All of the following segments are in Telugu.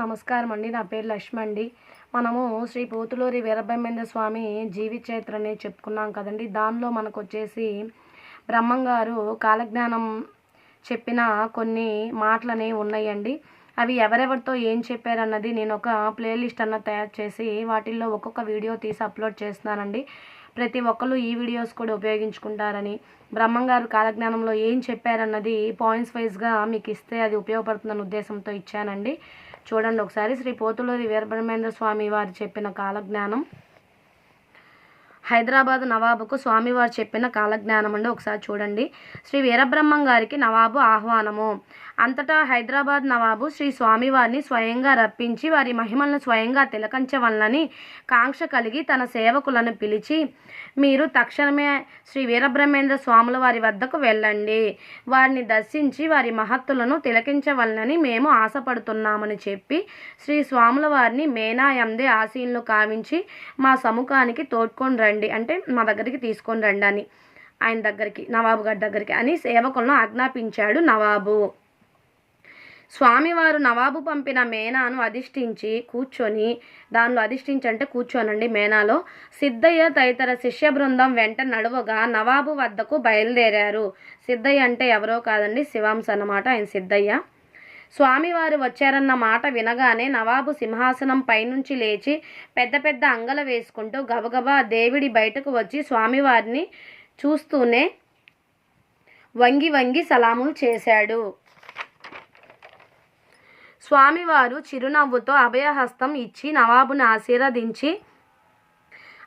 నమస్కారం అండి. నా పేరు లక్ష్మి అండి. మనము శ్రీ పోతులూరి వీరబ్రహ్మేంద్ర స్వామి జీవిత చరిత్ర అనేది చెప్పుకున్నాం కదండి. దానిలో మనకొచ్చేసి బ్రహ్మంగారు కాలజ్ఞానం చెప్పిన కొన్ని మాటలని ఉన్నాయండి. అవి ఎవరెవరితో ఏం చెప్పారన్నది నేను ఒక ప్లేలిస్ట్ అన్నది తయారు చేసి వాటిల్లో ఒక్కొక్క వీడియో తీసి అప్లోడ్ చేస్తున్నానండి. ప్రతి ఒక్కరు ఈ వీడియోస్ కూడా ఉపయోగించుకుంటారని, బ్రహ్మంగారు కాలజ్ఞానంలో ఏం చెప్పారన్నది పాయింట్స్ వైజ్గా మీకు ఇస్తే అది ఉపయోగపడుతుందన్న ఉద్దేశంతో ఇచ్చానండి. చూడండి ఒకసారి. శ్రీ పోతులూరి వీరబ్రహ్మేంద్ర స్వామి వారు చెప్పిన కాలజ్ఞానం. హైదరాబాద్ నవాబుకు స్వామివారు చెప్పిన కాలజ్ఞానం అండి. ఒకసారి చూడండి. శ్రీ వీరబ్రహ్మం గారికి నవాబు ఆహ్వానము. అంతటా హైదరాబాద్ నవాబు శ్రీ స్వామివారిని స్వయంగా రప్పించి వారి మహిమలను స్వయంగా తిలకించవలనని కాంక్ష కలిగి తన సేవకులను పిలిచి, మీరు తక్షణమే శ్రీ వీరబ్రహ్మేంద్ర స్వాముల వారి వద్దకు వెళ్ళండి, వారిని దర్శించి వారి మహత్తులను తిలకించవలనని మేము ఆశపడుతున్నామని చెప్పి శ్రీ స్వాముల వారిని మేనాయందే ఆశీనులు కావించి మా సముఖానికి తోడ్కొని రండి, అంటే మా దగ్గరికి తీసుకొని రండి అని, ఆయన దగ్గరికి, నవాబు గారి దగ్గరికి అని సేవకులను ఆజ్ఞాపించాడు నవాబు. స్వామివారు నవాబు పంపిన మేనాను అధిష్ఠించి కూర్చొని, దానిలో అధిష్ఠించంటే కూర్చోనండి, మేనాలో సిద్ధయ్య తదితర శిష్య బృందం వెంట నడువగా నవాబు వద్దకు బయలుదేరారు. సిద్ధయ్య అంటే ఎవరో కాదండి, శివాంశ అన్నమాట, ఆయన సిద్ధయ్య. స్వామివారు వచ్చారన్న మాట వినగానే నవాబు సింహాసనం పైనుంచి లేచి పెద్ద పెద్ద అంగల వేసుకుంటూ గబగబా దేవుడి బయటకు వచ్చి స్వామివారిని చూస్తూనే వంగి వంగి సలాములు చేశాడు. స్వామివారు చిరునవ్వుతో అభయహస్తం ఇచ్చి నవాబుని ఆశీర్వదించి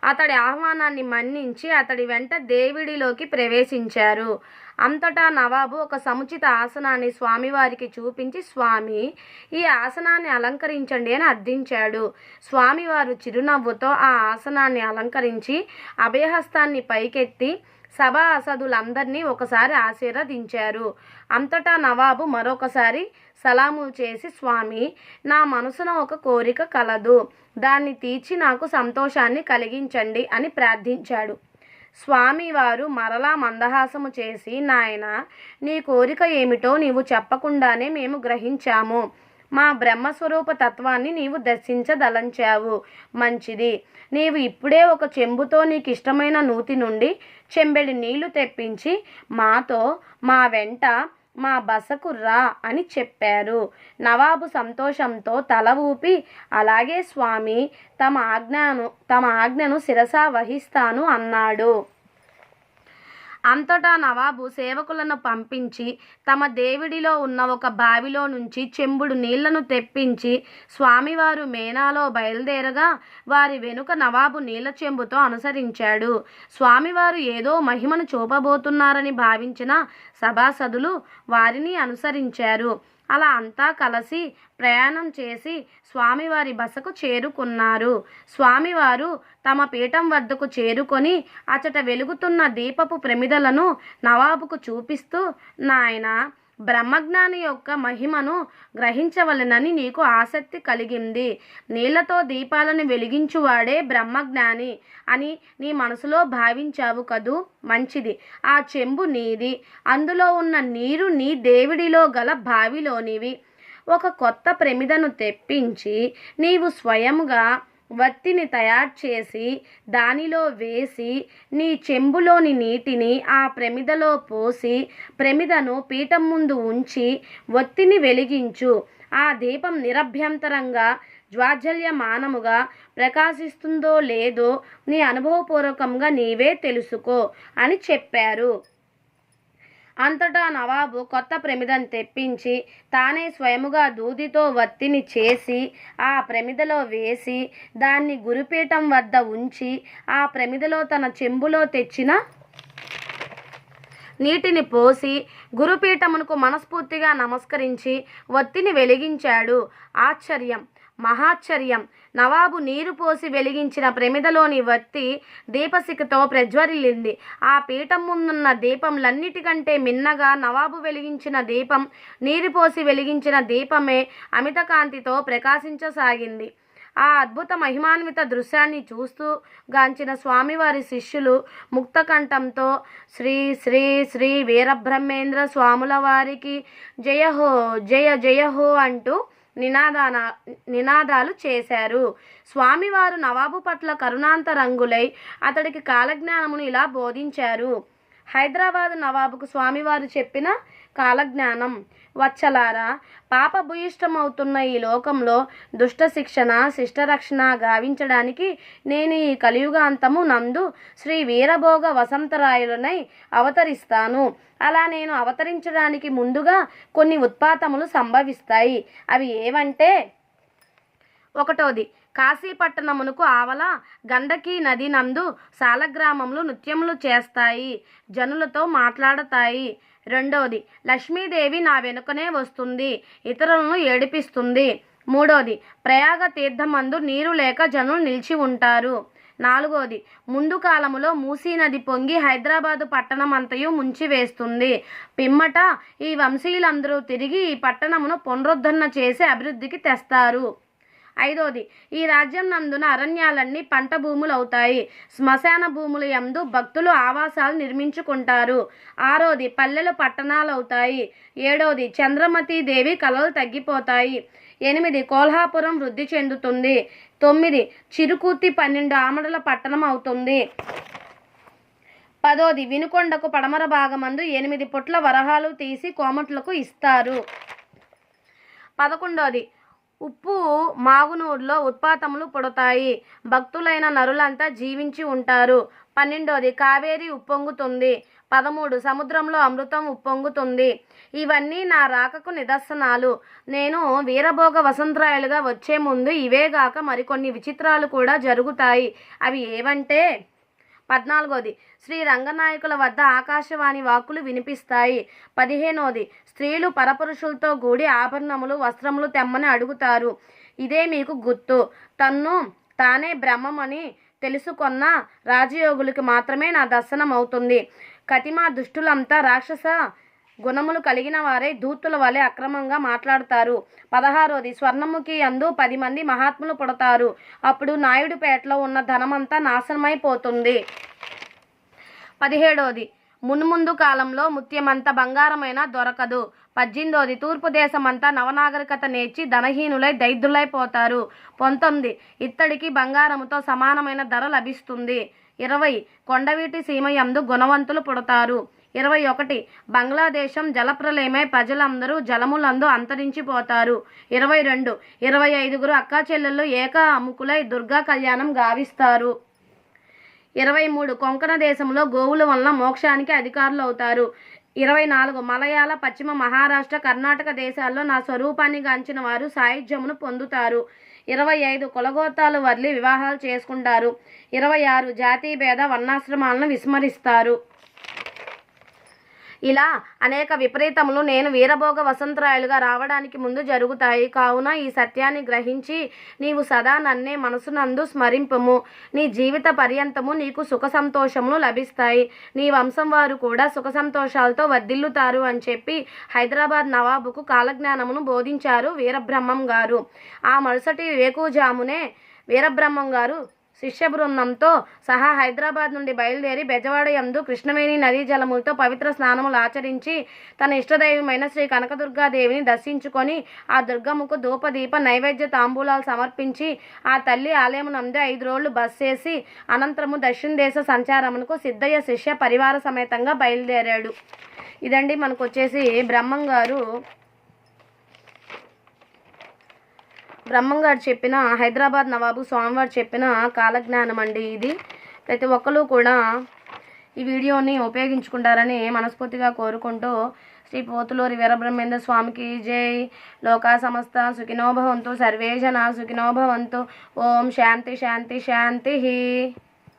అతడి ఆహ్వానాన్ని మన్నించి అతడి వెంట దేవుడిలోకి ప్రవేశించారు. అంతటా నవాబు ఒక సముచిత ఆసనాన్ని స్వామివారికి చూపించి, స్వామి, ఈ ఆసనాన్ని అలంకరించండి అని అర్థించాడు. స్వామివారు చిరునవ్వుతో ఆ ఆసనాన్ని అలంకరించి అభయహస్తాన్ని పైకెత్తి సభాసదులందరినీ ఒకసారి ఆశీర్వదించారు. అంతటా నవాబు మరొకసారి సలాము చేసి, స్వామి, నా మనసున ఒక కోరిక కలదు, దాన్ని తీర్చి నాకు సంతోషాన్ని కలిగించండి అని ప్రార్థించాడు. స్వామివారు మరలా మందహాసము చేసి, నాయన, నీ కోరిక ఏమిటో నీవు చెప్పకుండానే మేము గ్రహించాము. మా బ్రహ్మస్వరూప తత్వాన్ని నీవు దర్శించదలంచావు. మంచిది. నీవు ఇప్పుడే ఒక చెంబుతో నీకు ఇష్టమైన నూతి నుండి చెంబెడి నీళ్లు తెప్పించి మాతో, మా వెంట, మా బసకు రా అని చెప్పారు. నవాబు సంతోషంతో తల ఊపి, అలాగే స్వామి, తమ ఆజ్ఞను శిరసా వహిస్తాను అన్నాడు. అంతటా నవాబు సేవకులను పంపించి తమ దేవుడిలో ఉన్న ఒక బావిలో నుంచి చెంబుడు నీళ్లను తెప్పించి స్వామివారు మేనాలో బయలుదేరగా వారి వెనుక నవాబు నీళ్ల చెంబుతో అనుసరించాడు. స్వామివారు ఏదో మహిమను చూపబోతున్నారని భావించిన సభాసదులు వారిని అనుసరించారు. అలా అంతా కలిసి ప్రయాణం చేసి స్వామివారి బసకు చేరుకున్నారు. స్వామివారు తమ పీఠం వద్దకు చేరుకొని అచట వెలుగుతున్న దీపపు ప్రమిదలను నవాబుకు చూపిస్తూ, నాయనా, బ్రహ్మజ్ఞాని యొక్క మహిమను గ్రహించవలెనని నీకు ఆసక్తి కలిగింది. నీళ్లతో దీపాలను వెలిగించువాడే బ్రహ్మజ్ఞాని అని నీ మనసులో భావించావు కదూ, మంచిది. ఆ చెంబు నీది, అందులో ఉన్న నీరు నీ దేవుడిలో గల బావిలోనివి. ఒక కొత్త ప్రమిదను తెప్పించి నీవు స్వయంగా వత్తిని తయారు చేసి దానిలో వేసి నీ చెంబులోని నీటిని ఆ ప్రమిదలో పోసి ప్రమిదను పీఠం ముందు ఉంచి వత్తిని వెలిగించు. ఆ దీపం నిరభ్యంతరంగా జ్వాజ్వల్యమానముగా ప్రకాశిస్తుందో లేదో నీ అనుభవపూర్వకంగా నీవే తెలుసుకో అని చెప్పారు. అంతటా నవాబు కొత్త ప్రమిదను తెప్పించి తానే స్వయముగా దూదితో వత్తిని చేసి ఆ ప్రమిదలో వేసి దాన్ని గురుపీఠం వద్ద ఉంచి ఆ ప్రమిదలో తన చెంబులో తెచ్చిన నీటిని పోసి గురుపీఠమునకు మనస్ఫూర్తిగా నమస్కరించి వత్తిని వెలిగించాడు. ఆశ్చర్యం, మహాశ్చర్యం! నవాబు నీరు పోసి వెలిగించిన ప్రమిదలోని వత్తి దీపశిఖతో ప్రజ్వరిల్లింది. ఆ పీఠం ముందున్న దీపంలన్నిటికంటే మిన్నగా నవాబు వెలిగించిన దీపం, నీరు పోసి వెలిగించిన దీపమే అమిత కాంతితో ప్రకాశించసాగింది. ఆ అద్భుత మహిమాన్విత దృశ్యాన్ని చూస్తూ గాంచిన స్వామివారి శిష్యులు ముక్తకంఠంతో శ్రీ శ్రీ శ్రీ వీరబ్రహ్మేంద్ర స్వాముల వారికి జయహో, జయ జయహో అంటూ నినాదాలు చేశారు. స్వామివారు నవాబు పట్ల కరుణాంతరంగులై అతడికి కాలజ్ఞానమును ఇలా బోధించారు. హైదరాబాదు నవాబుకు స్వామివారు చెప్పిన కాలజ్ఞానం. వచ్చలారా, పాపభూయిష్టమవుతున్న ఈ లోకంలో దుష్ట శిక్షణ శిష్టరక్షణ గావించడానికి నేను ఈ కలియుగాంతము నందు శ్రీ వీరభోగ వసంతరాయులనై అవతరిస్తాను. అలా నేను అవతరించడానికి ముందుగా కొన్ని ఉత్పాతములు సంభవిస్తాయి. అవి ఏవంటే, ఒకటోది, కాశీపట్టణమునకు ఆవల గండకీ నది నందు సాలగ్రామములు నృత్యములు చేస్తాయి, జనులతో మాట్లాడతాయి. రెండోది, లక్ష్మీదేవి నా వెనుకనే వస్తుంది, ఇతరులను ఏడిపిస్తుంది. మూడోది, ప్రయాగ తీర్థమందు నీరు లేక జనులు నిలిచి ఉంటారు. నాలుగోది, ముందు కాలములో మూసీ నది పొంగి హైదరాబాదు పట్టణమంతయు ముంచివేస్తుంది. పిమ్మట ఈ వంశీయులందరూ తిరిగి ఈ పట్టణమును పునరుద్ధరణ చేసి అభివృద్ధికి తెస్తారు. ఐదోది, ఈ రాజ్యం నందున అరణ్యాలన్నీ పంట భూములు అవుతాయి, శ్మశాన భూముల యందు భక్తులు ఆవాసాలు నిర్మించుకుంటారు. ఆరోది, పల్లెలు పట్టణాలు అవుతాయి. ఏడోది, చంద్రమతి దేవి కలలు తగ్గిపోతాయి. 8, కోల్హాపురం వృద్ధి చెందుతుంది. 9, చిరుకూర్తి 12 ఆమడల పట్టణం అవుతుంది. 10, వినుకొండకు పడమర భాగమందు 8 పుట్ల వరహాలు తీసి కోమట్లకు ఇస్తారు. 11, ఉప్పు మాగునూరులో ఉత్పాతములు పుడతాయి, భక్తులైన నరులంతా జీవించి ఉంటారు. 12, కావేరి ఉప్పొంగుతుంది. 13, సముద్రంలో అమృతం ఉప్పొంగుతుంది. ఇవన్నీ నా రాకకు నిదర్శనాలు. నేను వీరభోగ వసంతరాయలుగా వచ్చే ముందు ఇవేగాక మరికొన్ని విచిత్రాలు కూడా జరుగుతాయి. అవి ఏవంటే, 14, శ్రీ రంగనాయకుల వద్ద ఆకాశవాణి వాక్కులు వినిపిస్తాయి. 15, స్త్రీలు పరపురుషులతో కూడి ఆభరణములు వస్త్రములు తెమ్మని అడుగుతారు. ఇదే మీకు గుర్తు. తన్ను తానే బ్రహ్మమని తెలుసుకొన్న రాజయోగులకి మాత్రమే నా దర్శనం అవుతుంది. కతిమా దుష్టులంతా రాక్షస గుణములు కలిగిన వారే దూతుల వలె అక్రమంగా మాట్లాడతారు. 16, స్వర్ణముఖి యందు 10 మంది మహాత్ములు పుడతారు. అప్పుడు నాయుడుపేటలో ఉన్న ధనమంతా నాశనమైపోతుంది. 17, మున్ముందు కాలంలో ముత్యమంత బంగారమైన దొరకదు. 18, తూర్పు దేశమంతా నవనాగరికత నేర్చి ధనహీనులై దైద్యులైపోతారు. 19, ఇత్తడికి బంగారముతో సమానమైన ధర లభిస్తుంది. 20, కొండవీటి సీమయందు గుణవంతులు పుడతారు. 21, బంగ్లాదేశం జలప్రలయమై ప్రజలందరూ జలములందు అంతరించిపోతారు. 22, 25 అక్కా చెల్లెళ్ళు ఏక అముకులై దుర్గా కళ్యాణం గావిస్తారు. 23, కొంకణ దేశంలో గోవుల వలన మోక్షానికి అధికారులు అవుతారు. 24, మలయాళ పశ్చిమ మహారాష్ట్ర కర్ణాటక దేశాల్లో నా స్వరూపాన్ని గాంచిన వారు సాయుధ్యమును పొందుతారు. 25, కులగోత్రాలు వదిలి వివాహాలు చేసుకుంటారు. 26, జాతీయ భేద వర్ణాశ్రమాలను విస్మరిస్తారు. ఇలా అనేక విపరీతములు నేను వీరభోగ వసంతరాయలుగా రావడానికి ముందు జరుగుతాయి. కావున ఈ సత్యాన్ని గ్రహించి నీవు సదా నన్నే మనసునందు స్మరింపుము. నీ జీవిత పర్యంతము నీకు సుఖ సంతోషములు లభిస్తాయి. నీ వంశం వారు కూడా సుఖ సంతోషాలతో వర్ధిల్లుతారు అని చెప్పి హైదరాబాద్ నవాబుకు కాలజ్ఞానమును బోధించారు వీరబ్రహ్మం గారు. ఆ మరుసటి వేకువజామునే వీరబ్రహ్మం గారు శిష్య బృందంతో సహా హైదరాబాద్ నుండి బయలుదేరి బెజవాడ యందు కృష్ణవేణి నదీ జలములతో పవిత్ర స్నానములు ఆచరించి తన ఇష్టదైవమైన శ్రీ కనకదుర్గాదేవిని దర్శించుకొని ఆ దుర్గమ్మకు ధూపదీప నైవేద్య తాంబూలాలు సమర్పించి ఆ తల్లి ఆలయమునందు 5 రోజులు బస్ చేసి అనంతరము దక్షిణ దేశ సంచారమునకు సిద్ధయ్య శిష్య పరివార సమేతంగా బయలుదేరాడు. ఇదండి మనకు వచ్చేసి బ్రహ్మంగారు చెప్పిన హైదరాబాద్ నవాబు స్వామివారు చెప్పిన కాలజ్ఞానం అండి. ఇది ప్రతి ఒక్కరు కూడా ఈ వీడియోని ఉపయోగించుకుంటారని మనస్ఫూర్తిగా కోరుకుంటూ శ్రీ పోతులూరి వీరబ్రహ్మేంద్ర స్వామికి జై. లోకా సమస్త సుఖినో భవంతు, సర్వే జనా సుఖినో భవంతు. ఓం శాంతి శాంతి శాంతి.